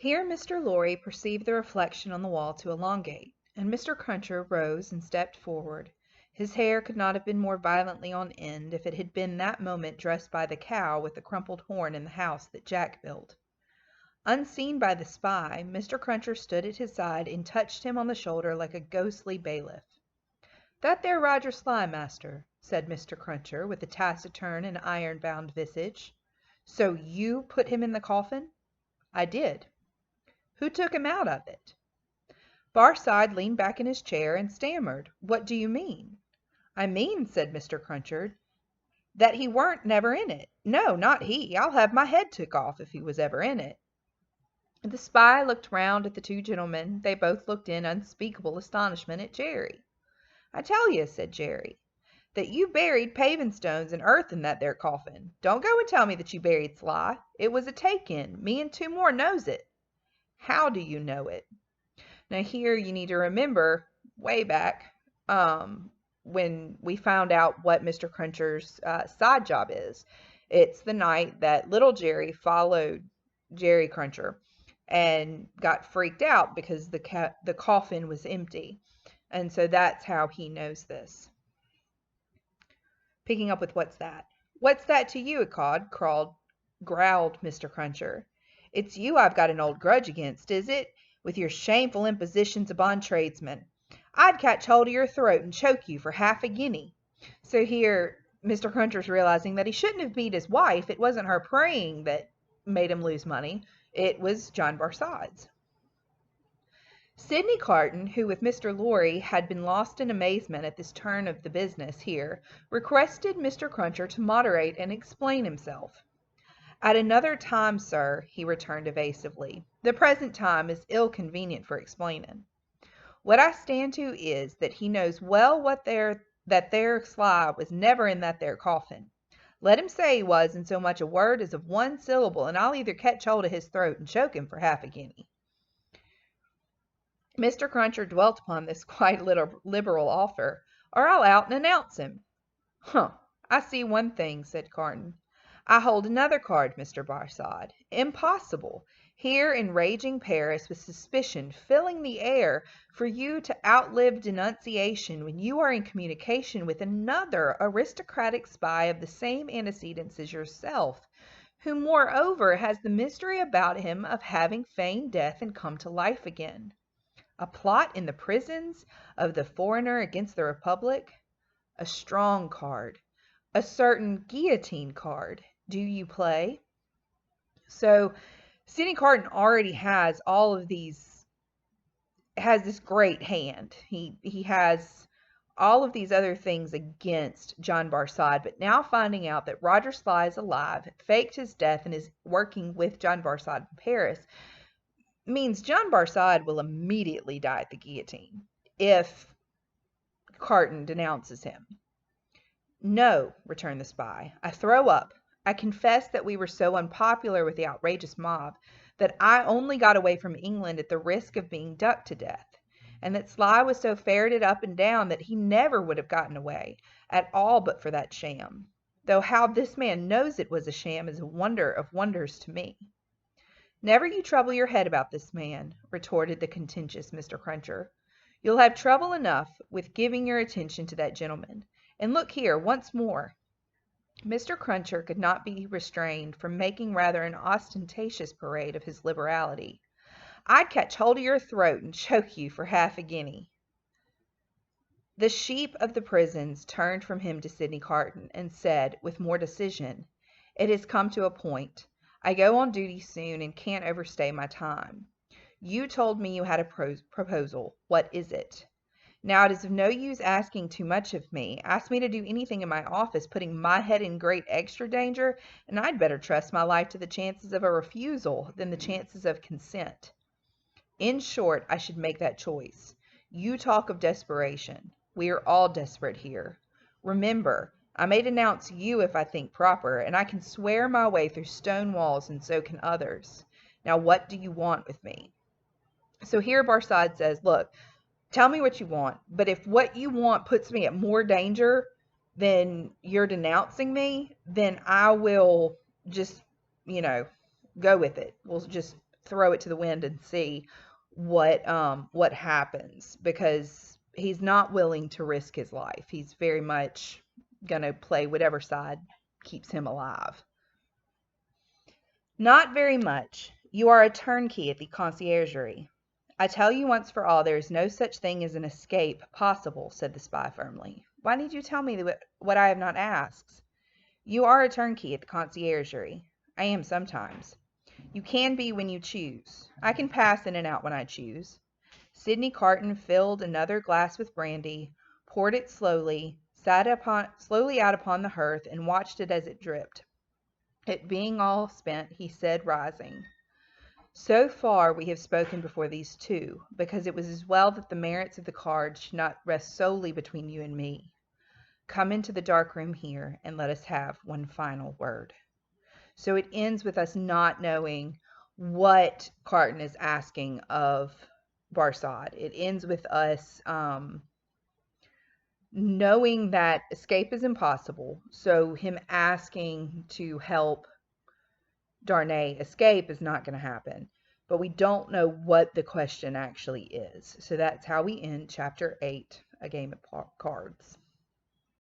Here Mr. Lorry perceived the reflection on the wall to elongate, and Mr. Cruncher rose and stepped forward. His hair could not have been more violently on end if it had been that moment dressed by the cow with the crumpled horn in the house that Jack built. Unseen by the spy, Mr. Cruncher stood at his side and touched him on the shoulder like a ghostly bailiff. "That there Roger Sly, master," said Mr. Cruncher, with a taciturn and iron-bound visage. "So you put him in the coffin?" "I did." "Who took him out of it?" Barside leaned back in his chair and stammered. "What do you mean?" "I mean," said Mr. Cruncher, "that he weren't never in it. No, not he. I'll have my head took off if he was ever in it." The spy looked round at the two gentlemen. They both looked in unspeakable astonishment at Jerry. "I tell you," said Jerry, "that you buried paving stones and earth in that there coffin. Don't go and tell me that you buried Sly. It was a take-in. Me and two more knows it." "How do you know it?" Now here you need to remember way back when we found out what Mr. Cruncher's side job is. It's the night that little Jerry followed Jerry Cruncher and got freaked out because the coffin was empty. And so that's how he knows this. Picking up with "What's that?" "What's that to you, ecod?" growled Mr. Cruncher. "It's you I've got an old grudge against, is it? With your shameful impositions upon tradesmen. I'd catch hold of your throat and choke you for half a guinea." So here Mr. Cruncher's realizing that he shouldn't have beat his wife. It wasn't her praying that made him lose money. It was John Barside's. Sidney Carton, who with Mr. Lorry had been lost in amazement at this turn of the business here, requested Mr. Cruncher to moderate and explain himself. "At another time, sir," he returned evasively. "The present time is ill convenient for explaining. What I stand to is that he knows well that there Sly was never in that there coffin. Let him say he was in so much a word as of one syllable, and I'll either catch hold of his throat and choke him for half a guinea." Mr. Cruncher dwelt upon this quite liberal offer. "Or I'll out and announce him." "Humph! I see one thing," said Carton. "I hold another card, Mr. Barside. Impossible, here in raging Paris, with suspicion filling the air, for you to outlive denunciation when you are in communication with another aristocratic spy of the same antecedents as yourself, who moreover has the mystery about him of having feigned death and come to life again. A plot in the prisons of the foreigner against the Republic. A strong card. A certain guillotine card. Do you play?" So Sidney Carton already has all of these, has this great hand. He has all of these other things against John Barside, but now finding out that Roger Sly is alive, faked his death, and is working with John Barside in Paris, means John Barside will immediately die at the guillotine if Carton denounces him. "No," returned the spy, "I throw up. I confess that we were so unpopular with the outrageous mob that I only got away from England at the risk of being ducked to death, and that Sly was so ferreted up and down that he never would have gotten away at all but for that sham, though how this man knows it was a sham is a wonder of wonders to me." "Never you trouble your head about this man," retorted the contentious Mr. Cruncher. "You'll have trouble enough with giving your attention to that gentleman. And look here, once more." Mr. Cruncher could not be restrained from making rather an ostentatious parade of his liberality. "I'd catch hold of your throat and choke you for half a guinea." The sheep of the prisons turned from him to Sidney Carton, and said, with more decision, "It has come to a point. I go on duty soon, and can't overstay my time. You told me you had a proposal. What is it? Now, it is of no use asking too much of me. Ask me to do anything in my office, putting my head in great extra danger, and I'd better trust my life to the chances of a refusal than the chances of consent. In short, I should make that choice. You talk of desperation. We are all desperate here. Remember, I may denounce you if I think proper, and I can swear my way through stone walls, and so can others. Now, what do you want with me?" So here Barside says, "Look, tell me what you want, but if what you want puts me at more danger than you're denouncing me, then I will just, go with it. We'll just throw it to the wind and see what happens, because he's not willing to risk his life. He's very much gonna play whatever side keeps him alive. Not very much. You are a turnkey at the conciergerie. I tell you once for all, there is no such thing as an escape possible, said the spy firmly. Why need you tell me what I have not asked? You are a turnkey at the conciergerie. I am sometimes. You can be when you choose. I can pass in and out when I choose. Sidney Carton filled another glass with brandy, poured it slowly, slowly out upon the hearth, and watched it as it dripped. It being all spent, he said, rising, so far we have spoken before these two, because it was as well that the merits of the card should not rest solely between you and me. Come into the dark room here, and let us have one final word. So it ends with us not knowing what Carton is asking of Barsad. It ends with us knowing that escape is impossible, so him asking to help Darnay escape is not going to happen. But we don't know what the question actually is. So that's how we end Chapter 8, A Game of Cards.